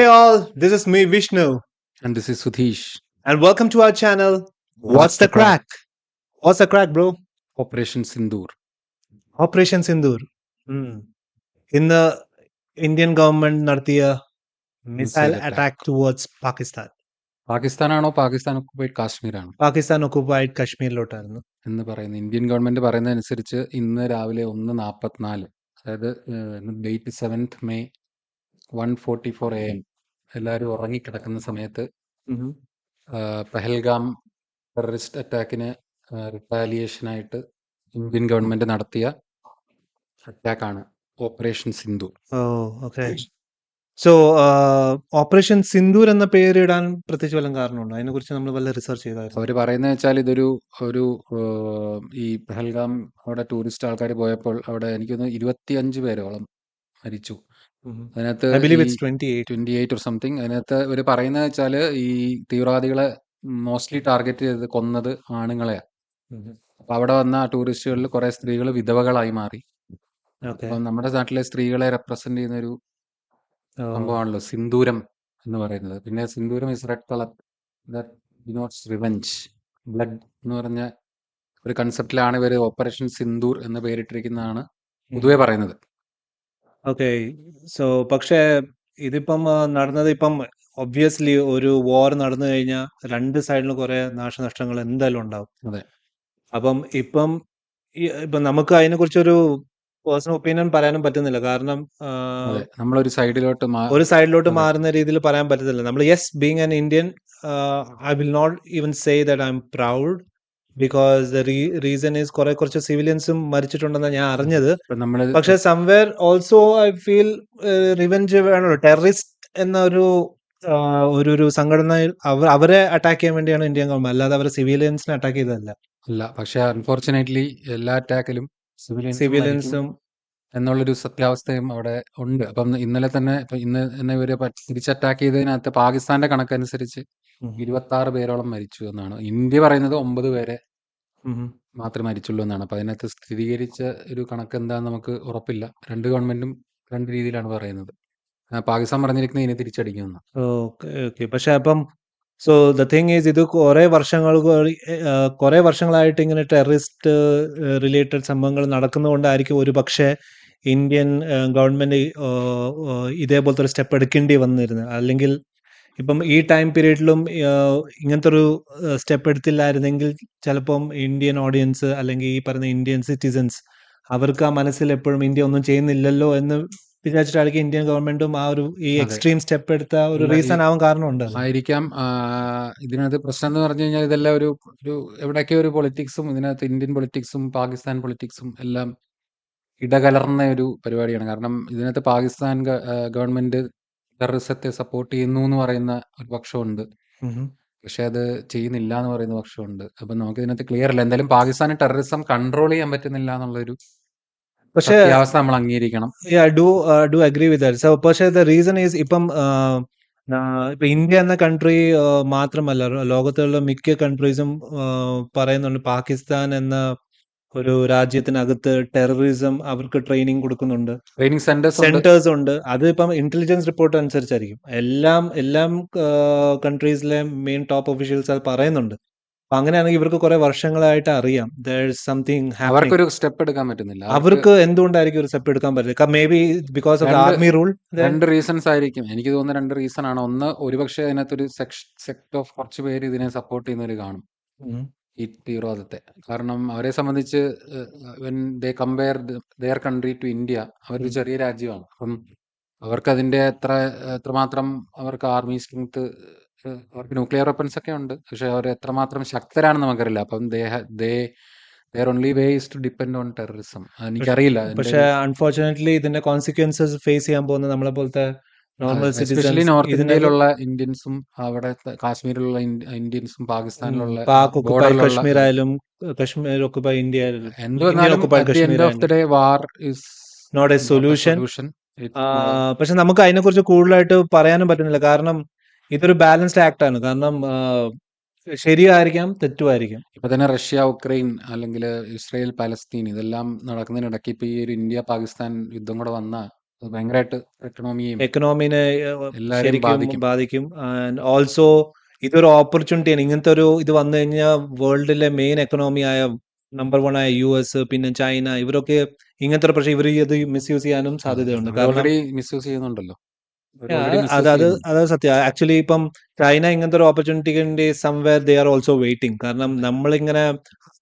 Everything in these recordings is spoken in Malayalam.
Hey all, this is me Vishnu, And this is Sudhish. and welcome to our channel. What's the crack? What's the crack, bro? Operation Sindoor. Operation Sindoor. Hmm. ഇന്ന് ഇന്ത്യൻ ഗവൺമെന്റ് നടത്തിയ missile Missile attack. Attack towards Pakistan. പാകിസ്ഥാനാണോ പാകിസ്ഥാൻ ഒക്കുപൈഡ് കാശ്മീരാണോ പാകിസ്ഥാൻ ഒക്കുപൈഡ് കശ്മീരിലോട്ടായിരുന്നു. എന്ന് പറയുന്നത് ഇന്ത്യൻ ഗവൺമെന്റ് പറയുന്നതനുസരിച്ച് ഇന്ന് രാവിലെ 1:44, അതായത് ഡേറ്റ് 7th May 1:44 AM എല്ലാവരും ഉറങ്ങിക്കിടക്കുന്ന സമയത്ത് പഹൽഗാം ടെററിസ്റ്റ് അറ്റാക്കിന് റിട്ടാലിയേഷനായിട്ട് ഇന്ത്യൻ ഗവൺമെന്റ് നടത്തിയ അറ്റാക്കാണ് operation Sindoor. Okay. So operation Sindoor എന്ന പേരിടാൻ പ്രത്യേകിച്ച് വല്ല കാരണമുണ്ടോ? അതിനെക്കുറിച്ച് നമ്മൾ വല്ല റിസർച്ച് ചെയ്തായിരുന്നു? അവർ പറയുന്നത് വെച്ചാൽ ഇതൊരു ഈ പഹൽഗാം അവിടെ ടൂറിസ്റ്റ് ആൾക്കാർ പോയപ്പോൾ അവിടെ എനിക്ക് തോന്നുന്നു 25 പേരോളം മരിച്ചു. അതിനകത്ത് I believe it's 28. 28 or something. അതിനകത്ത് ഇവർ പറയുന്നത് വെച്ചാൽ ഈ തീവ്രവാദികളെ മോസ്റ്റ്ലി ടാർഗറ്റ് ചെയ്ത് കൊന്നത് ആണുങ്ങളെയാ. അപ്പൊ അവിടെ വന്ന ടൂറിസ്റ്റുകളിൽ കുറെ സ്ത്രീകൾ വിധവകളായി മാറി. ഓക്കെ. അപ്പം നമ്മുടെ നാട്ടിലെ സ്ത്രീകളെ റെപ്രസെന്റ് ചെയ്യുന്ന ഒരു സംഭവമാണല്ലോ സിന്ദൂരം എന്ന് പറയുന്നത്. പിന്നെ സിന്ദൂരം is red colour that denotes revenge, blood എന്ന് പറഞ്ഞ ഒരു കൺസെപ്റ്റിലാണ് ഇവർ ഓപ്പറേഷൻ സിന്ദൂർ എന്ന് പേരിട്ടിരിക്കുന്നതാണ് പൊതുവെ പറയുന്നത്. ഓക്കെ. സോ പക്ഷേ ഇതിപ്പം നടന്നത് ഇപ്പം ഒബ്വിയസ്ലി ഒരു വാർ നടന്നു കഴിഞ്ഞാൽ രണ്ട് സൈഡിലും കുറെ നാശനഷ്ടങ്ങൾ എന്തായാലും ഉണ്ടാവും. അതെ. അപ്പം ഇപ്പം നമുക്ക് അതിനെക്കുറിച്ചൊരു പേഴ്സണൽ ഒപ്പീനിയൻ പറയാനും പറ്റുന്നില്ല. കാരണം അതെ, നമ്മളൊരു സൈഡിലോട്ട് ഒരു സൈഡിലോട്ട് അതെ. മാറുന്ന രീതിയിൽ പറയാൻ പറ്റത്തില്ല. നമ്മൾ yes being an Indian, I will not even say that I am proud because the reason is കുറച്ച് സിവിലിയൻസും മരിച്ചിട്ടുണ്ടെന്നാണ് ഞാൻ അറിഞ്ഞത്. ഇപ്പൊ നമ്മള് പക്ഷെ somewhere also I feel revenge വേണമല്ലോ. ടെററിസ്റ്റ് എന്ന ഒരു സംഘടനയിൽ അവരെ അറ്റാക്ക് ചെയ്യാൻ വേണ്ടിയാണ് ഇന്ത്യൻ ഗവൺമെന്റ്, അല്ലാതെ അവരെ സിവിലിയൻസിനെ അറ്റാക്ക് ചെയ്തതല്ല. അല്ല, പക്ഷെ അൺഫോർച്ചുനേറ്റ്ലി എല്ലാ അറ്റാക്കിലും സിവിലിയൻസും എന്നുള്ളൊരു സത്യാവസ്ഥയും അവിടെ ഉണ്ട്. അപ്പം ഇന്നലെ തന്നെ ഇന്ന് ഇവര് തിരിച്ച് അറ്റാക്ക് ചെയ്തതിനകത്ത് പാകിസ്ഥാന്റെ കണക്കനുസരിച്ച് 26 പേരോളം മരിച്ചു എന്നാണ്. ഇന്ത്യ പറയുന്നത് 9 പേരെ മാത്രമേ മരിച്ചുള്ളൂ എന്നാണ്. അപ്പൊ അതിനകത്ത് സ്ഥിരീകരിച്ച ഒരു കണക്ക് എന്താന്ന് നമുക്ക് ഉറപ്പില്ല. രണ്ട് ഗവൺമെന്റും രണ്ട് രീതിയിലാണ് പറയുന്നത്. പാകിസ്ഥാൻ പറഞ്ഞിരിക്കുന്നത് ഇതിനെ തിരിച്ചടിക്കുമെന്ന്. ഓക്കെ. പക്ഷെ അപ്പം സോ ദ തിങ് ഈസ്, ഇത് കുറെ വർഷങ്ങളായിട്ട് ഇങ്ങനെ ടെററിസ്റ്റ് റിലേറ്റഡ് സംഭവങ്ങൾ നടക്കുന്നതുകൊണ്ടായിരിക്കും ഒരു പക്ഷേ ഇന്ത്യൻ ഗവൺമെന്റ് ഇതേപോലത്തെ ഒരു സ്റ്റെപ്പ് എടുക്കേണ്ടി വന്നിരുന്നത്. അല്ലെങ്കിൽ ഇപ്പം ഈ ടൈം പീരീഡിലും ഇങ്ങനത്തെ ഒരു സ്റ്റെപ്പ് എടുത്തില്ലായിരുന്നെങ്കിൽ ചിലപ്പം ഇന്ത്യൻ ഓഡിയൻസ് അല്ലെങ്കിൽ ഈ പറയുന്ന ഇന്ത്യൻ സിറ്റിസൻസ് അവർക്ക് ആ മനസ്സിൽ എപ്പോഴും ഇന്ത്യ ഒന്നും ചെയ്യുന്നില്ലല്ലോ എന്ന് വിചാരിച്ചിട്ടായിരിക്കും ഇന്ത്യൻ ഗവൺമെന്റും ആ ഒരു ഈ എക്സ്ട്രീം സ്റ്റെപ്പ് എടുത്ത ഒരു റീസൺ ആവാൻ കാരണമുണ്ട്. ആയിരിക്കാം. ഇതിനകത്ത് പ്രശ്നം എന്ന് പറഞ്ഞു കഴിഞ്ഞാൽ ഇതെല്ലാം ഒരു എവിടെയൊക്കെ ഒരു പൊളിറ്റിക്സും, ഇതിനകത്ത് ഇന്ത്യൻ പൊളിറ്റിക്സും പാകിസ്ഥാൻ പൊളിറ്റിക്സും എല്ലാം ഇടകലർന്ന ഒരു പരിപാടിയാണ്. കാരണം ഇതിനകത്ത് പാകിസ്ഥാൻ ഗവൺമെന്റ് ടെററിസത്തെ സപ്പോർട്ട് ചെയ്യുന്നു എന്ന് പറയുന്ന ഒരു പക്ഷമുണ്ട്, പക്ഷെ അത് ചെയ്യുന്നില്ല എന്ന് പറയുന്ന പക്ഷമുണ്ട്. അപ്പൊ നമുക്ക് ഇതിനകത്ത് ക്ലിയർ അല്ല. എന്തായാലും പാകിസ്ഥാന് ടെററിസം കൺട്രോൾ ചെയ്യാൻ പറ്റുന്നില്ല എന്നുള്ളൊരു പക്ഷേ സത്യാവസ്ഥ നമ്മൾ അംഗീകരിക്കണം. I do agree with that. So പക്ഷേ ദ റീസൺ ഈസ് ഇപ്പം ഇപ്പൊ ഇന്ത്യ എന്ന കൺട്രി മാത്രമല്ല, ലോകത്തുള്ള മിക്ക കൺട്രീസും പറയുന്നുണ്ട് പാകിസ്ഥാൻ എന്ന ഒരു രാജ്യത്തിനകത്ത് ടെററിസം അവർക്ക് ട്രെയിനിങ് കൊടുക്കുന്നുണ്ട്, ട്രെയിനിങ് സെന്റേഴ്സ് ഉണ്ട്. അത് ഇപ്പം ഇന്റലിജൻസ് റിപ്പോർട്ട് അനുസരിച്ചായിരിക്കും. എല്ലാം കൺട്രീസിലെ മെയിൻ ടോപ്പ് ഒഫീഷ്യൽസ് അത് പറയുന്നുണ്ട്. അപ്പൊ അങ്ങനെയാണെങ്കിൽ ഇവർക്ക് കുറെ വർഷങ്ങളായിട്ട് അറിയാം സംതിങ് അവർക്കൊരു സ്റ്റെപ്പ് എടുക്കാൻ പറ്റുന്നില്ല. അവർക്ക് എന്തുകൊണ്ടായിരിക്കും ഒരു സ്റ്റെപ്പ് എടുക്കാൻ പറ്റില്ല? May be because of the army rule. രണ്ട് റീസൺസ് ആയിരിക്കും. എനിക്ക് തോന്നുന്ന രണ്ട് റീസൺ ആണ്. ഒന്ന്, ഒരുപക്ഷെ അതിനകത്തൊരു സെക്ട് ഓഫ് കുറച്ച് പേര് ഇതിനെ സപ്പോർട്ട് ചെയ്യുന്നവർ കാണും, ഈ തീവ്രവാദത്തെ. കാരണം അവരെ സംബന്ധിച്ച് when they compare their country to India, അവരൊരു ചെറിയ രാജ്യമാണ്. അപ്പം അവർക്ക് അതിന്റെ എത്രമാത്രം അവർക്ക് ആർമി സ്ട്രെങ്ത്, അവർക്ക് ന്യൂക്ലിയർ വെപ്പൺസ് ഒക്കെ ഉണ്ട്, പക്ഷെ അവർ എത്രമാത്രം ശക്തരാണെന്ന് നമുക്കറിയില്ല. അപ്പം their only way is to depend on terrorism. എനിക്കറിയില്ല. പക്ഷെ അൺഫോർച്ചുനേറ്റ്ലി ഇതിന്റെ കോൺസിക്വൻസസ് ഫേസ് ചെയ്യാൻ പോകുന്ന നമ്മളെ പോലത്തെ നോർമൽ എസ്പെഷ്യലി നോർത്ത് ഇന്ത്യയിലുള്ള ഇന്ത്യൻസും അവിടെ കാശ്മീരിലുള്ള ഇന്ത്യൻസും പാകിസ്ഥാനിലുള്ള പാക് ഒക്കുപൈ കശ്മീർ ആയാലും കാശ്മീർ ഒക്കുപൈ ഇന്ത്യ ആയാലും war is not a solution. പക്ഷെ നമുക്ക് അതിനെക്കുറിച്ച് കൂടുതലായിട്ട് പറയാനും പറ്റുന്നില്ല. കാരണം ഇതൊരു ബാലൻസ്ഡ് ആക്ട് ആണ്. കാരണം ശരിയായിരിക്കാം, തെറ്റുമായിരിക്കാം. ഇപ്പൊ തന്നെ റഷ്യ ഉക്രൈൻ അല്ലെങ്കിൽ ഇസ്രായേൽ പാലസ്തീൻ ഇതെല്ലാം നടക്കുന്നതിനിടയ്ക്ക് ഇപ്പൊ ഈ ഒരു ഇന്ത്യ പാകിസ്ഥാൻ യുദ്ധം കൂടെ വന്ന അത് ഭയങ്കരമായിട്ട് എക്കണോമിയെയും എക്കണോമിനെ എല്ലാവരെയും ശരിക്കും ബാധിക്കും. ബാധിക്കും. ആൻഡ് ഓൾസോ ഇതൊരു ഓപ്പർച്യൂണിറ്റിയാണ്. ഇങ്ങനത്തെ ഒരു ഇത് വന്നു കഴിഞ്ഞാൽ വേൾഡിലെ മെയിൻ എക്കണോമി ആയ നമ്പർ 1 ആയ യുഎസ്, പിന്നെ ചൈന, ഇവരൊക്കെ ഇങ്ങനത്തെ ഒരു പ്രശ്നം ഇവർ ഇത് മിസ്യൂസ് ചെയ്യാനും സാധ്യതയുണ്ട്. അവർ കാരണം ഓൾറെഡി മിസ്യൂസ് ചെയ്യുന്നുണ്ടല്ലോ. അവർ Yeah, ഓൾറെഡി അത് മിസ്യൂസ് അത് ചെയ്യുന്നുണ്ട്. അത് സത്യം. ആക്ച്വലി ഇപ്പം ചൈന ഇങ്ങനത്തെ ഒരു ഓപ്പർച്യൂണിറ്റിക്ക് വേണ്ടി somewhere they are also waiting. കാരണം നമ്മളിങ്ങനെ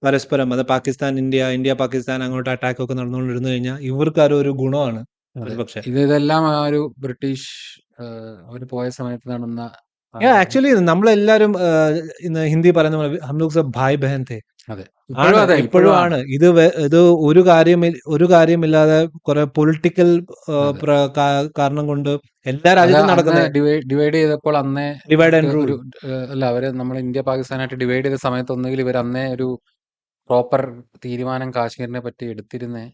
പരസ്പരം അത് പാകിസ്ഥാൻ, ഇന്ത്യ പാകിസ്ഥാൻ അങ്ങോട്ട് അറ്റാക്ക് ഒക്കെ നടന്നുകൊണ്ടിരുന്നു കഴിഞ്ഞാൽ ഇവർക്ക് ഒരു ഗുണമാണ് അതെ. ഒരുപക്ഷെ. ഇതെല്ലാം ആ ഒരു ബ്രിട്ടീഷ് അവർ പോയ സമയത്ത് നടന്ന ആക്ച്വലി നമ്മളെല്ലാരും ഇന്ന് ഹിന്ദി പറയുന്ന പോലെ ഹം ലോഗ് സബ് ഭായ് ബഹൻ थे. അതെ. ഇപ്പോഴും ആണ്, അതെ. ഇപ്പോഴും ഇപ്പോഴും ആണ്. ആണ്. ഇത് ഒരു കാര്യമില്ലാതെ കുറെ പൊളിറ്റിക്കൽ അതെ. കാരണം കൊണ്ട് എല്ലാ അത് രാജ്യത്തും അന്ന് നടക്കുന്ന ഡിവൈഡ് ചെയ്തപ്പോൾ അന്നേ ഡിവൈഡ് അവർക്ക് ആൻഡ് റൂൾ. ഒരു അല്ല അവര് നമ്മൾ ഇന്ത്യ പാകിസ്ഥാനായിട്ട് ഡിവൈഡ് ചെയ്ത സമയത്ത് ഒന്നുകിൽ ഇവർ അന്നേ ഒരു പ്രോപ്പർ തീരുമാനം കാശ്മീരിനെ പറ്റി എടുത്തിരുന്നേ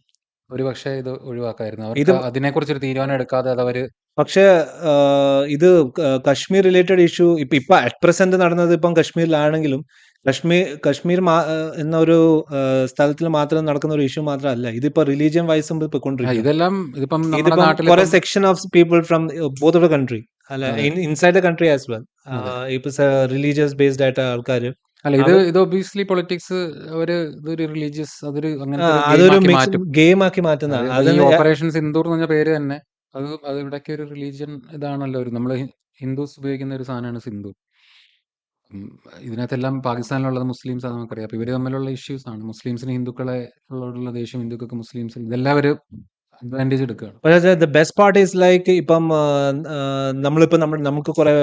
ഒരുപക്ഷെ ഇത് ഒഴിവാക്കായിരുന്നു. ഇത് അവർക്ക് അതിനെക്കുറിച്ചൊരു തീരുമാനം എടുക്കാതെ അത് അവര് പക്ഷേ ഇത് കശ്മീർ റിലേറ്റഡ് ഇഷ്യൂ ഇപ്പൊ അറ്റ് പ്രസന്റ് നടന്നത് ഇപ്പം കശ്മീരിലാണെങ്കിലും കശ്മീർ എന്നൊരു സ്ഥലത്തിൽ മാത്രം നടക്കുന്ന ഒരു ഇഷ്യൂ മാത്രമല്ല. ഇതിപ്പോ റിലീജിയൻ വൈസും പൊയ്ക്കൊണ്ടിരിക്കുക. ഇതിപ്പം നമ്മുടെ ഇതിപ്പം നാട്ടിൽ കുറെ section of people from both of the country അല്ല അതെ. Inside the country as well അതെ. ഇപ്പൊ റിലീജിയസ് ബേസ്ഡ് ആയിട്ട് ആൾക്കാർ അല്ല ഇത് ഒബിയസ്ലി പൊളിറ്റിക്സ് അവര് ഇതൊരു റിലീജിയസ് അതൊരു അങ്ങനത്തെ ഒരു ഗെയിം അതൊരു ആക്കി മിക്സ് മാറ്റും. ഗെയിം ആക്കി മാറ്റുന്ന അത് ഈ ഓപ്പറേഷൻ സിന്ദൂർ എന്ന് പറഞ്ഞ പേര് തന്നെ അത് ഇവിടേക്ക് ഒരു റിലീജിയൻ ഇതാണല്ലോ നമ്മൾ ഹിന്ദുസ് ഉപയോഗിക്കുന്ന ഒരു സാധനമാണ് സിന്ദൂർ. ഇതിനകത്തെല്ലാം പാകിസ്ഥാനിലുള്ളത് മുസ്ലിംസ് ആണ് നമുക്കറിയാം. അപ്പൊ ഇവര് തമ്മിലുള്ള ഇഷ്യൂസ് ആണ്. മുസ്ലിംസിന് ഹിന്ദുക്കളെ ഉള്ള ദേഷ്യം, ഹിന്ദുക്കൾക്ക് മുസ്ലിംസ്, ഇതെല്ലാം ഒരു അഡ്വാൻറ്റേജ് എടുക്കുകയാണ്. പക്ഷേ the best part is like ഇപ്പം നമ്മളിപ്പോ നമുക്ക് കുറെ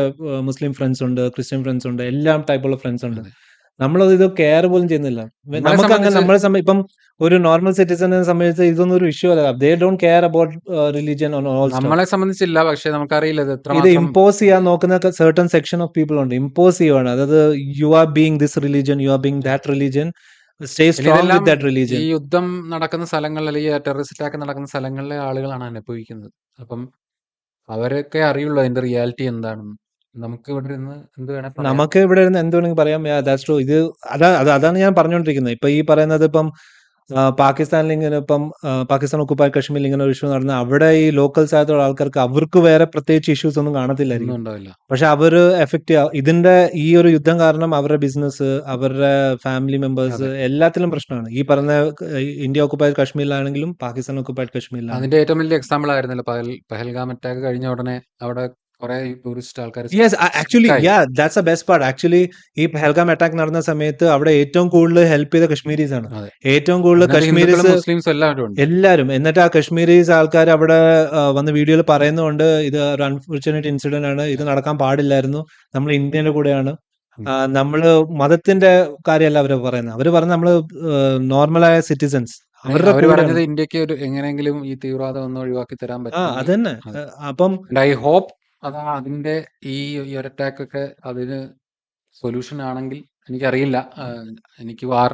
മുസ്ലിം ഫ്രണ്ട്സ് ഉണ്ട്, ക്രിസ്ത്യൻ ഫ്രണ്ട്സ് ഉണ്ട്, എല്ലാ ടൈപ്പുള്ള ഫ്രണ്ട്സ് ഉണ്ട്. അതെ. നമ്മളത് ഇത് കെയർ പോലും ചെയ്യുന്നില്ല. നമ്മളെ നമുക്ക് അങ്ങനെ സംബന്ധിച്ച് ഇപ്പം ഒരു നോർമൽ സിറ്റിസനെ സംബന്ധിച്ച് ഇതൊന്നും ഒരു ഇഷ്യൂ അല്ല. They don't care about religion one all stuff. നമ്മളെ സംബന്ധിച്ചില്ല, പക്ഷെ നമുക്കറിയില്ല ഇത് ഇത് എത്രമാത്രം ഇമ്പോസ് ചെയ്യാൻ നോക്കുന്ന certain സെക്ഷൻ ഓഫ് പീപ്പിൾ ഉണ്ട്. ഇമ്പോസ് ചെയ്യുവാണ്. അതായത് you are being this religion, you are being that religion, stay ഇനി സ്ട്രോങ് ഇതെല്ലാം വിത്ത് ദാറ്റ് ഈ റിലീജിയൻ. യുദ്ധം നടക്കുന്ന സ്ഥലങ്ങളിൽ അല്ലെങ്കിൽ ടെററിസ്റ്റ് അറ്റാക്ക് നടക്കുന്ന സ്ഥലങ്ങളിലെ ആളുകളാണ് അനുഭവിക്കുന്നത്. അപ്പം അവരൊക്കെ അറിയുള്ളൂ അതിന്റെ റിയാലിറ്റി എന്താണെന്ന്. നമുക്ക് ഇവിടെ ഇരുന്ന് എന്ത് വേണേ പറയാം. നമുക്ക് ഇവിടെ ഇരുന്ന് എന്ത് വേണമെങ്കിൽ പറയാം. That's true. ഇത് അതാണ് ഞാൻ പറഞ്ഞുകൊണ്ടിരിക്കുന്നത്. ഇപ്പൊ ഈ പറയുന്നത് ഇപ്പം പാകിസ്ഥാനിൽ ഇങ്ങനെ ഇപ്പം പാകിസ്ഥാൻ ഒക്കുപൈഡ് കശ്മീരിൽ ഇങ്ങനെ ഒരു ഇഷ്യൂ നടന്ന അവിടെ ഈ ലോക്കൽസ് ആയിട്ടുള്ള ആൾക്കാർക്ക് അവർക്ക് വേറെ പ്രത്യേകിച്ച് ഇഷ്യൂസ് ഒന്നും ഒന്നും കാണത്തില്ലായിരിക്കും. ഉണ്ടാവില്ല. പക്ഷെ അവര് എഫക്ട് ഇതിന്റെ ഈ ഒരു യുദ്ധം കാരണം അവരുടെ ബിസിനസ്, അവരുടെ ഫാമിലി മെമ്പേഴ്സ് അതെ. എല്ലാത്തിലും പ്രശ്നമാണ്. ഈ പറഞ്ഞ ഇന്ത്യ ഒക്കുപൈഡ് കശ്മീരിലാണെങ്കിലും പാകിസ്ഥാൻ ഒക്കുപൈഡ് കശ്മീരിലാണെങ്കിലും. അതിന്റെ ഏറ്റവും വലിയ എക്സാമ്പിൾ ആയിരുന്നല്ലോ പഹൽഗാം അറ്റാക്ക് കഴിഞ്ഞ ഉടനെ അവിടെ കുറെ ടൂറിസ്റ്റ് ആൾക്കാർ yes, actually that's the best part. Actually ഈ പഹൽഗാം അറ്റാക്ക് നടന്ന സമയത്ത് അവിടെ ഏറ്റവും കൂടുതൽ ഹെൽപ്പ് ചെയ്ത കശ്മീരീസ് ആണ്. അതെ. ഏറ്റവും കൂടുതൽ അതിനകത്ത് ഹിന്ദുക്കളും കശ്മീരീസ് മുസ്ലിംസും എല്ലാവരും ഉണ്ട്. എല്ലാരും. എന്നിട്ട് ആ കശ്മീരീസ് ആൾക്കാർ അവിടെ വന്ന് വീഡിയോയിൽ പറയുന്നുണ്ട്, ഇത് ഒരു അൺഫോർച്ചുനേറ്റ് ഇൻസിഡന്റ് ആണ്, ഇത് നടക്കാൻ പാടില്ലായിരുന്നു, നമ്മൾ ഇന്ത്യന്റെ കൂടെയാണ്. നമ്മള് മതത്തിന്റെ കാര്യമല്ല അവര് പറയുന്നത്. അവര് പറഞ്ഞ നമ്മള് നോർമലായ സിറ്റിസൺസ് അവരുടെ അവര് കൂടെയാണ്. പറഞ്ഞത് ഇന്ത്യക്ക് ഒരു എങ്ങനെയെങ്കിലും ഈ തീവ്രവാദം ഒന്ന് ഒഴിവാക്കി തരാൻ പറ്റും. അതന്നെ. അപ്പം ഐ ഹോപ്പ് അതാ അതിന്റെ ഈ ഒരു അറ്റാക്ക് ഒക്കെ അതിന് സൊല്യൂഷൻ ആണെങ്കിൽ എനിക്കറിയില്ല. എനിക്ക് വാർ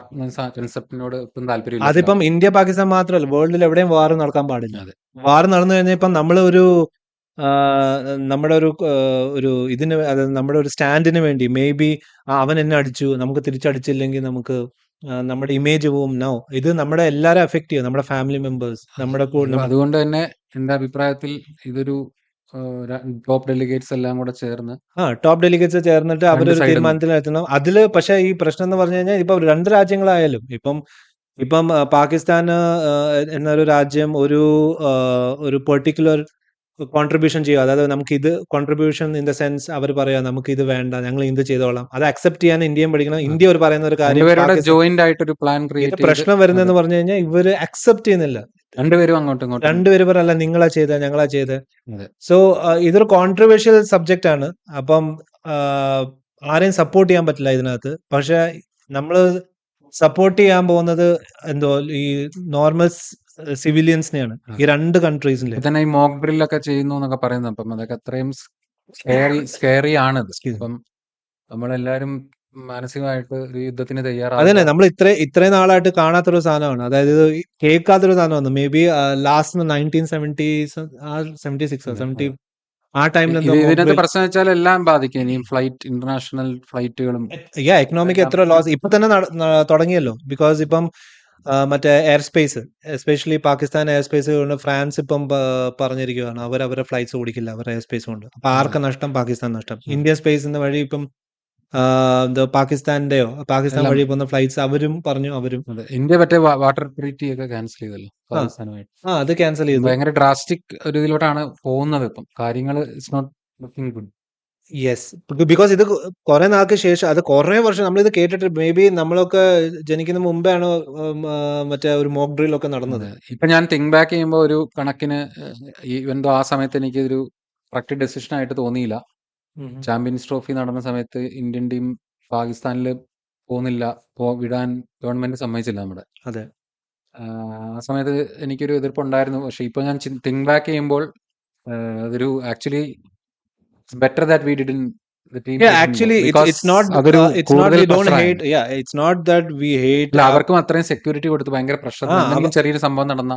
കൺസെപ്റ്റിനോട് ഒട്ടും താല്പര്യമില്ല. അതിപ്പം ഇന്ത്യ പാകിസ്ഥാൻ മാത്രമല്ല, വേൾഡിൽ എവിടെയും വാർ നടക്കാൻ പാടില്ല. അതെ. വാർ നടന്നു കഴിഞ്ഞാൽ ഇപ്പം നമ്മള് നമ്മുടെ ഒരു ഇതിന് അതായത് നമ്മുടെ ഒരു സ്റ്റാൻഡിന് വേണ്ടി മേ ബി അവൻ എന്നെ അടിച്ചു, നമുക്ക് തിരിച്ചടിച്ചില്ലെങ്കിൽ നമുക്ക് നമ്മുടെ ഇമേജ് പോവും. നോ, ഇത് നമ്മുടെ എല്ലാരും എഫക്ട് ചെയ്യും. നമ്മുടെ ഫാമിലി മെമ്പേഴ്സ്, നമ്മുടെ അതുകൊണ്ട് തന്നെ എന്റെ അഭിപ്രായത്തിൽ ഇതൊരു ടോപ്പ് ഡെലിഗേറ്റ്സ് എല്ലാം കൂടെ ചേർന്ന് ടോപ്പ് ഡെലിഗേറ്റ്സ് ചേർന്നിട്ട് രണ്ട് അവരൊരു സൈഡിൽ തീരുമാനത്തിലെത്തണം. അതില് പക്ഷെ ഈ പ്രശ്നം എന്ന് പറഞ്ഞു കഴിഞ്ഞാൽ ഇപ്പൊ രണ്ട് രാജ്യങ്ങളായാലും ഇപ്പം പാകിസ്ഥാന് എന്നൊരു രാജ്യം ഒരു പെർട്ടിക്കുലർ കോൺട്രിബ്യൂഷൻ ചെയ്യുക. അതായത് നമുക്ക് ഇത് കോൺട്രിബ്യൂഷൻ ഇൻ ദ സെൻസ് അവർ പറയാ നമുക്ക് ഇത് വേണ്ട, ഞങ്ങൾ ഇത് ചെയ്തോളാം. അത് അക്സെപ്റ്റ് ചെയ്യാൻ ഇന്ത്യയും പഠിക്കണം. ഇന്ത്യ ഒരു പറയുന്ന ഒരു കാര്യം രണ്ടുപേരുടെ ജോയിന്റ് ആയിട്ടൊരു പ്ലാൻ ഇത് ക്രിയേറ്റ് പ്രശ്നം വരുന്നതെന്ന് പറഞ്ഞു കഴിഞ്ഞാൽ ഇവര് അക്സെപ്റ്റ് ചെയ്യുന്നില്ല. രണ്ടുപേരും അങ്ങോട്ടും ഇങ്ങോട്ടും രണ്ടുപേരും പറയല്ല നിങ്ങളാ ചെയ്ത, ഞങ്ങളാ ചെയ്ത്. അതെ. സോ ഇതൊരു കോൺട്രവേഴ്ഷ്യൽ സബ്ജക്റ്റ് ആണ്. അപ്പം ആരെയും സപ്പോർട്ട് ചെയ്യാൻ പറ്റില്ല ഇതിനകത്ത്. പക്ഷെ നമ്മള് സപ്പോർട്ട് ചെയ്യാൻ പോകുന്നത് എന്തോ ഈ നോർമൽ സിവിലിയൻസിനെയാണ് ഈ രണ്ട് കൺട്രീസിലെ. ഇപ്പൊ തന്നെ ഈ മോക്ക് ഡ്രില്ലൊക്കെ ചെയ്യുന്നു എന്നൊക്കെ പറയുന്നത് അപ്പം അതൊക്കെ അത്രയും സ്കേറി ആണിത്. അപ്പം നമ്മളെല്ലാരും മാനസികമായിട്ട് ഒരു യുദ്ധത്തിന് അതന്നെ, തയ്യാറാവുക. നമ്മൾ ഇത്രയും നാളായിട്ട് കാണാത്തൊരു സാധനമാണ്. അതായത് കേൾക്കാത്തൊരു സാധനമാണ്. മേ ബി ലാസ്റ്റ് 1970s 76 70 ആ ടൈമിൽ ഇതിനകത്ത് പ്രശ്നം വെച്ചാൽ എല്ലാം ബാധിക്കും. ഇനിയും ഇന്റർനാഷണൽ ഫ്ലൈറ്റുകളും എക്കണോമിക് എത്ര ലോസ് ഇപ്പൊ തന്നെ തുടങ്ങിയല്ലോ. ബിക്കോസ് ഇപ്പം മറ്റേ air space, especially Pakistan air space കൊണ്ട് ഫ്രാൻസ് ഇപ്പം പറഞ്ഞിരിക്കുകയാണ് അവരെ ഫ്ലൈറ്റ്സ് ഓടിക്കില്ല അവരുടെ എയർ സ്പേസ് കൊണ്ട്. അപ്പൊ ആർക്ക് നഷ്ടം? പാകിസ്ഥാൻ നഷ്ടം. ഇന്ത്യൻ സ്പേസിന്റെ വഴി ഇപ്പം എന്താ പാകിസ്ഥാൻ എല്ലാം വഴി പോകുന്ന ഫ്ലൈറ്റ്സ് അവരും പറഞ്ഞു അവരും അതെ. ഇന്ത്യ മറ്റേ വാട്ടർ ട്രീറ്റി ഒക്കെ ക്യാൻസൽ ചെയ്തല്ലോ പാകിസ്ഥാനുമായിട്ട്. അത് ക്യാൻസൽ ചെയ്തു. ഭയങ്കര ഡ്രാസ്റ്റിക് ഒരു ഇതിലോട്ടാണ് പോകുന്നത് ഇപ്പം. കാര്യങ്ങൾ it's not looking good. Yes, because ഇത് കുറെ നാൾക്ക് ശേഷം, അത് കുറെ വർഷം നമ്മളിത് കേട്ടിട്ട്, മേ ബി നമ്മളൊക്കെ ജനിക്കുന്ന മുമ്പാണ് മറ്റേ ഒരു മോക്ക് ഡ്രിൽ ഒക്കെ നടന്നത്. ഇപ്പൊ ഞാൻ തിങ്ക് ബാക്ക് ചെയ്യുമ്പോൾ ഒരു കണക്കിന് എന്തോ ആ സമയത്ത് എനിക്ക് ഒരു കറക്റ്റ് ഡെസിഷൻ ആയിട്ട് തോന്നിയില്ല. ചാമ്പ്യൻസ് ട്രോഫി നടന്ന സമയത്ത് ഇന്ത്യൻ ടീം പാകിസ്ഥാനിൽ പോകുന്നില്ല, വിടാൻ ഗവൺമെന്റ് സമ്മതിച്ചില്ല നമ്മുടെ. അതെ, ആ സമയത്ത് എനിക്കൊരു എതിർപ്പുണ്ടായിരുന്നു. പക്ഷെ ഇപ്പൊ ഞാൻ തിങ്ക് ബാക്ക് ചെയ്യുമ്പോൾ അതൊരു actually better that we did in the team yeah, didn't go. actually Because it's not അതൊരു it's not കൂടുതൽ we don't pressure hate, ആയിരുന്നു. yeah, it's not that we hate. അല്ല, അവർക്കും അത്രയും സെക്യൂരിറ്റി കൊടുത്ത് ഭയങ്കര പ്രഷർ. ആ, എന്തെങ്കിലും ചെറിയൊരു സംഭവം നടന്ന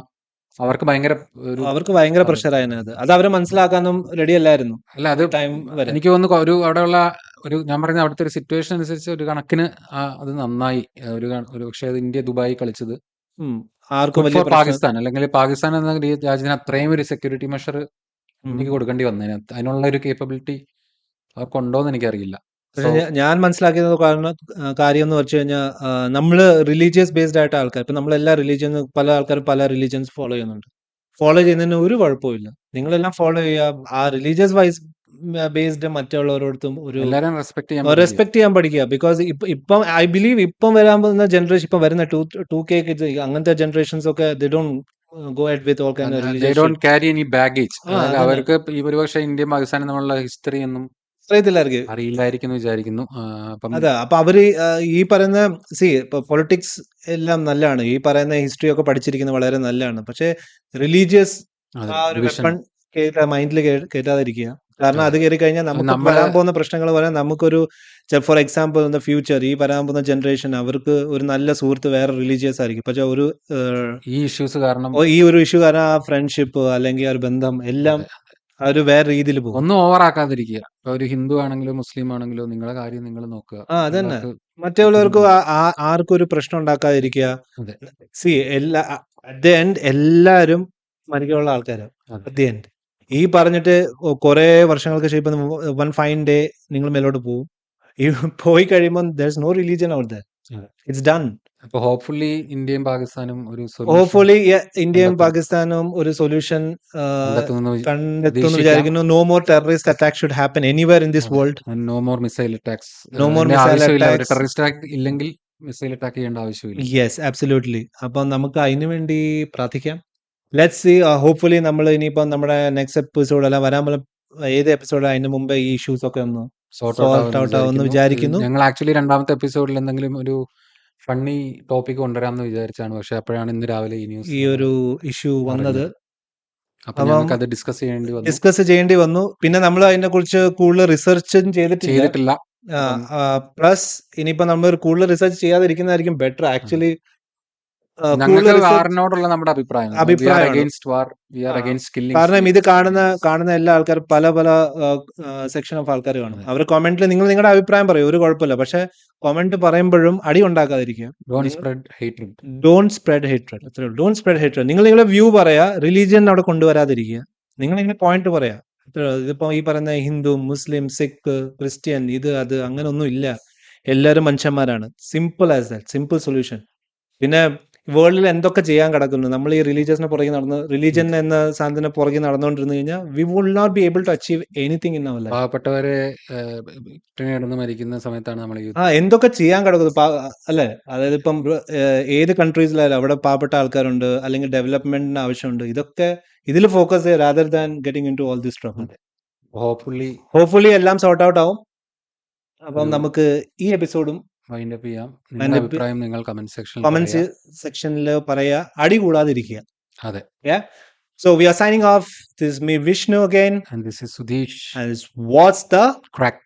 അവർക്ക് ഭയങ്കര ഒരു അവർക്ക് ഭയങ്കര പ്രഷർ ആയിരുന്നു. അത് അവരെ മനസ്സിലാക്കാനും റെഡി അല്ലായിരുന്നു. അല്ല, അത് ടൈം വരെ എനിക്ക് തോന്നുന്നു ഒരു അവിടെയുള്ള ഒരു ഞാൻ പറയുന്ന അവിടുത്തെ ഒരു സിറ്റുവേഷൻ അനുസരിച്ച് ഒരു കണക്കിന് അത് നന്നായി. ഒരു പക്ഷേ അത് ഇന്ത്യ ദുബായി കളിച്ചത് ആർക്കും good വലിയ for പ്രശ്നം. പാകിസ്ഥാൻ, അല്ലെങ്കിൽ പാകിസ്ഥാൻ എന്ന രാജ്യത്തിന് അത്രയും ഒരു സെക്യൂരിറ്റി മെഷർ ഇന്ത്യക്ക് കൊടുക്കേണ്ടി വന്നതിന് അതിനുള്ള ഒരു കേപ്പബിലിറ്റി അവർക്കുണ്ടോന്ന് എനിക്കറിയില്ല. പക്ഷെ ഞാൻ മനസ്സിലാക്കിയത് കാര്യം എന്ന് വെച്ച് കഴിഞ്ഞാൽ, നമ്മള് റിലീജിയസ് ബേസ്ഡ് ആയിട്ട് ആൾക്കാർ, ഇപ്പൊ നമ്മളെല്ലാ റിലീജിയൻ, പല ആൾക്കാരും പല റിലീജിയൻസ് ഫോളോ ചെയ്യുന്നുണ്ട്. ഫോളോ ചെയ്യുന്നതിന് ഒരു കുഴപ്പമില്ല. നിങ്ങളെല്ലാം ഫോളോ ചെയ്യുക. ആ റിലീജിയസ് വൈസ് ബേസ്ഡ് മറ്റുള്ളവരോടത്തും ഒരു എല്ലാവരും റെസ്പെക്ട് ചെയ്യാൻ റെസ്പെക്ട് ചെയ്യാൻ പഠിക്കുക. ബിക്കോസ് ഇപ്പം ഐ ബിലീവ് ഇപ്പം വരാൻ പോകുന്ന ജനറേഷൻ, ഇപ്പം വരുന്ന 2K kids, അങ്ങനത്തെ ജനറേഷൻസ് ഒക്കെ they don't go ahead with all kind of they religious don't carry any baggage. അതന്നെ. അവർക്ക് ഈ ഒരുപക്ഷെ ഇന്ത്യയും പാകിസ്ഥാനും തമ്മിലുള്ള ഹിസ്റ്ററി ഒന്നും അറിയത്തില്ലായിരിക്കും. അറിയില്ലായിരിക്കും എന്ന് വിചാരിക്കുന്നു. അപ്പം അതെ, അപ്പൊ അവര് ഈ പറയുന്ന ഇപ്പൊ പൊളിറ്റിക്സ് എല്ലാം നല്ലതാണ്, ഈ പറയുന്ന ഹിസ്റ്ററി ഒക്കെ പഠിച്ചിരിക്കുന്നത് വളരെ നല്ലതാണ്. പക്ഷെ റിലീജിയസ് ആ ഒരു വെപ്പൺ മൈൻഡിൽ കേറ്റാതിരിക്കുക. കാരണം അത് കയറി കഴിഞ്ഞാൽ നമുക്ക് വരാൻ പോകുന്ന പ്രശ്നങ്ങൾ പറയാൻ, നമുക്കൊരു for example in the future ഈ വരാൻ പോകുന്ന ജനറേഷൻ അവർക്ക് ഒരു നല്ല സുഹൃത്ത് വേറെ റിലീജിയസ് ആയിരിക്കും. പക്ഷെ ഈ ഇഷ്യൂസ് കാരണം ഈ ഒരു ഇഷ്യൂ കാരണം ആ ഫ്രണ്ട്ഷിപ്പ് അല്ലെങ്കിൽ ആ ഒരു ബന്ധം എല്ലാം ഒരു വേറെ രീതിയിൽ പോകും. ഒന്നും ഓവർ ആക്കാതിരിക്കുക. ഇപ്പൊ ഒരു ഹിന്ദു ആണെങ്കിലോ മുസ്ലിം ആണെങ്കിലോ നിങ്ങളെ കാര്യം നിങ്ങൾ നോക്കുക. അതന്നെ, മറ്റുള്ളവർക്ക് ആർക്കും ഒരു പ്രശ്നം ഉണ്ടാക്കാതിരിക്കുക. അറ്റ് ദ എൻഡ് എല്ലാരും മരിക്കാനുള്ള ആൾക്കാരാണ്. അറ്റ് ദി എൻഡ് ഈ പറഞ്ഞിട്ട് കുറെ വർഷങ്ങൾക്ക് ശേഷം ഇപ്പം വൺ ഫൈൻ ഡേ നിങ്ങൾ മേലോട്ട് പോകും. ഈ പോയി കഴിയുമ്പോൾ there is no religion out there. It's done. അപ്പൊ ഹോപ്പ്ഫുള്ളി ഇന്ത്യയും പാകിസ്ഥാനും ഒരു ഇന്ത്യയും പാകിസ്ഥാനും ഒരു സൊല്യൂഷൻ കണ്ടെത്തുമെന്ന് വിചാരിക്കുന്നു. No more terrorist attack should happen anywhere in this world. No more missile attacks. No more missile attacks. Terrorist attack ഇല്ലെങ്കിൽ മിസൈൽ അറ്റാക്ക് ചെയ്യേണ്ട ആവശ്യമില്ല. Yes, absolutely. അപ്പം നമുക്ക് അതിനു വേണ്ടി പ്രാർത്ഥിക്കാം. Let's see. ഹോപ്പ്ഫുള്ളി നമ്മൾ ഇനിയിപ്പം നമ്മുടെ നെക്സ്റ്റ് എപ്പിസോഡ് അല്ല വരാൻ പോലെ ഏത് എപ്പിസോഡ് അതിന് മുമ്പേ ഈ ഇഷ്യൂസ് ഒക്കെ ഒന്ന് സോർട്ട് ഔട്ട് ആവുമെന്ന് വിചാരിക്കുന്നു. ഞങ്ങൾ ആക്ച്വലി രണ്ടാമത്തെ എപ്പിസോഡിൽ എന്തെങ്കിലും ഒരു ഫണ്ണി ടോപ്പിക് കൊണ്ടുവരാമെന്ന് വിചാരിച്ചാണ്. പക്ഷെ അപ്പോഴാണ് ഇന്ന് രാവിലെ ഈ ഒരു ഇഷ്യൂ വന്നത്. അപ്പൊ നമുക്ക് അത് ഡിസ്കസ് ചെയ്യേണ്ടി വന്നു. പിന്നെ നമ്മൾ അതിനെ കുറിച്ച് കൂടുതൽ റിസർച്ചും ചെയ്തിട്ടില്ല. പ്ലസ് ഇനിയിപ്പോ നമ്മൾ കൂടുതൽ റിസർച്ച് ചെയ്യാതിരിക്കുന്നതായിരിക്കും ബെറ്റർ. ആക്ച്വലി വാറിനോടുള്ള നമ്മുടെ അഭിപ്രായം കാരണം ഇത് കാണുന്ന എല്ലാ ആൾക്കാരും പല സെക്ഷൻ ഓഫ് ആൾക്കാർ കാണും. അവർ കമന്റിൽ നിങ്ങൾ നിങ്ങളുടെ അഭിപ്രായം പറയും, ഒരു കുഴപ്പമില്ല. പക്ഷെ കമന്റ് പറയുമ്പോഴും അടി ഉണ്ടാക്കാതിരിക്കുക. Don't spread hatred. നിങ്ങൾ നിങ്ങളുടെ വ്യൂ പറയാ, റിലീജിയൻ അവിടെ കൊണ്ടുവരാതിരിക്കുക. നിങ്ങൾ ഇങ്ങനെ പോയിന്റ് പറയാ. ഇതിപ്പോ ഈ പറയുന്ന ഹിന്ദു, മുസ്ലിം, സിഖ്, ക്രിസ്ത്യൻ, ഇത് അത് അങ്ങനെ ഒന്നും ഇല്ല. എല്ലാവരും മനുഷ്യന്മാരാണ്. Simple as that, simple solution. പിന്നെ വേൾഡിൽ എന്തൊക്കെ ചെയ്യാൻ കിടക്കുന്നു, നമ്മൾ ഈ റിലീജിയസിനെ പുറകെ റിലീജിയൻ എന്ന സാധനത്തിന് പുറകെ നടന്നുകൊണ്ടിരുന്നു കഴിഞ്ഞാൽ we will not be able to achieve anything in our life. പാവപ്പെട്ടവരെ മരിക്കുന്ന സമയത്താണ് നമ്മൾ എന്തൊക്കെ ചെയ്യാൻ കിടക്കുന്നു അല്ലെ. അതായത് ഇപ്പം ഏത് കൺട്രീസിലായാലും അവിടെ പാവപ്പെട്ട ആൾക്കാരുണ്ട്, അല്ലെങ്കിൽ ഡെവലപ്മെന്റിന് ആവശ്യമുണ്ട്. ഇതൊക്കെ ഇതിൽ ഫോക്കസ് ചെയ്യുക rather than getting into all this trouble. Hopefully എല്ലാം സോർട്ട് ഔട്ട് ആവും. അപ്പം നമുക്ക് ഈ എപ്പിസോഡും വൈൻഡപ്പ് ചെയ്യാം. നിങ്ങളുടെ അഭിപ്രായം നിങ്ങൾ കമന്റ് സെക്ഷനിൽ പറയാ, അടി കൂടാതിരിക്കുക. അതെ. So we are signing off. This is me, Vishnu, again. And this is Sudesh. And what's the crack?